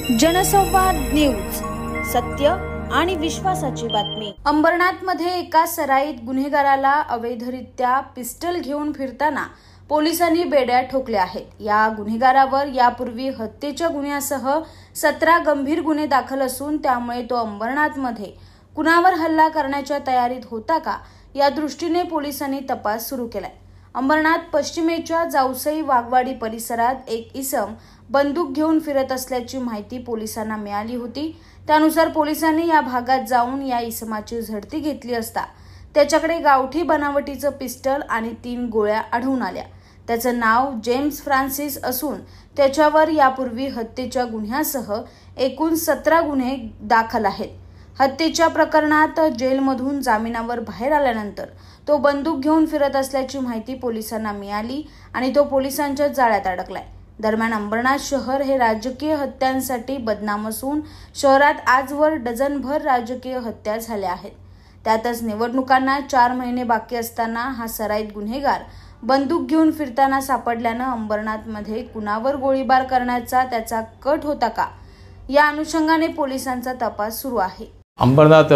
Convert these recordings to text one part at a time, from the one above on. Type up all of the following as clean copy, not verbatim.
जनसंवाद न्यूज, सत्य आणि विश्वासाची बातमी। अंबरनाथमध्ये एका सराईत गुन्हेगाराला अवैधरित्या पिस्टल घेऊन फिरताना पोलिसांनी बेड्या ठोकल्या आहेत। या गुन्हेगारावर यापूर्वी हत्येच्या गुन्ह्यासह 17 गंभीर गुन्हे दाखल असून त्यामुळे तो अंबरनाथमध्ये कुणावर हल्ला करण्याच्या तयारीत होता का या दृष्टीने पोलिसांनी तपास सुरू केलाय। अंबरनाथ पश्चिमेच्या जावसई वाघवाडी परिसरात एक इसम बंदूक घेऊन फिरत असल्याची माहिती पोलिसांना मिळाली होती। त्यानुसार पोलिसांनी या भागात जाऊन या इसमाची झडती घेतली असता त्याच्याकडे गावठी बनावटीचं पिस्टल आणि 3 गोळ्या आढळून आल्या। त्याचं नाव जेम्स फ्रान्सिस असून त्याच्यावर यापूर्वी हत्येच्या गुन्ह्यासह एकूण 17 गुन्हे दाखल आहेत। हत्येच्या प्रकरणात जेलमधून जामिनावर बाहेर आल्यानंतर तो बंदूक घेऊन फिरत असल्याची माहिती पोलिसांना मिळाली आणि तो पोलिसांच्या जाळ्यात अडकलाय। दरम्यान अंबरनाथ शहर हे राजकीय हत्यांसाठी बदनाम असून शहरात आजवर डझनभर राजकीय हत्या झाल्या आहेत। त्यातच निवडणुकांना 4 महिने बाकी असताना हा सराईत गुन्हेगार बंदूक घेऊन फिरताना सापडल्यानं अंबरनाथमध्ये कुणावर गोळीबार करण्याचा त्याचा कट होता का या अनुषंगाने पोलिसांचा तपास सुरू आहे। अंबरनाथ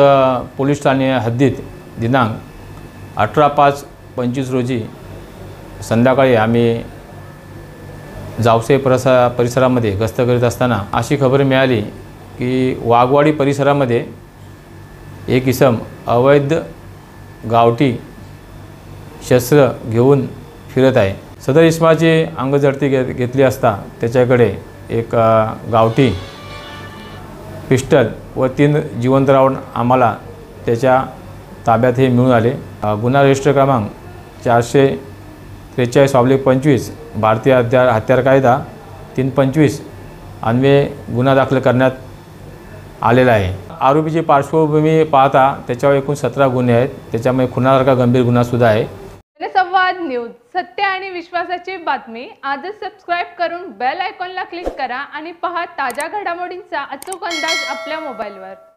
पोलीस ठाणे हद्दीत दिनांक 18/5/25 रोजी संध्याकाळी आम्ही जावसई परिसरामध्ये गस्त करीत असताना अशी खबर मिळाली की वाघवाडी परिसरामध्ये एक इसम अवैध गावठी शस्त्र घेऊन फिरत आहे। सदर इसमाची अंगझडती घेतली असता त्याच्याकडे एक गावठी पिस्टल व 3 जिवंत राऊंड आम्हाला त्याच्या ताब्यात हे मिळून आले। गुन्हा रजिस्टर क्रमांक 443/25 भारतीय हत्यार कायदा 325 अन्वये गुन्हा दाखल करण्यात आलेला आहे। आरोपीची पार्श्वभूमी पाहता त्याच्यावर एकूण 17 गुन्हे आहेत, त्याच्यामध्ये खुनासारखा गंभीर गुन्हा सुद्धा आहे। जनसंवाद न्यूज, सत्य आणि विश्वासाची बातमी। आजच सबस्क्राइब करून बेल आयकॉनला क्लिक करा आणि पहा ताज्या घडामोडींचा अचूक अंदाज आपल्या मोबाईलवर।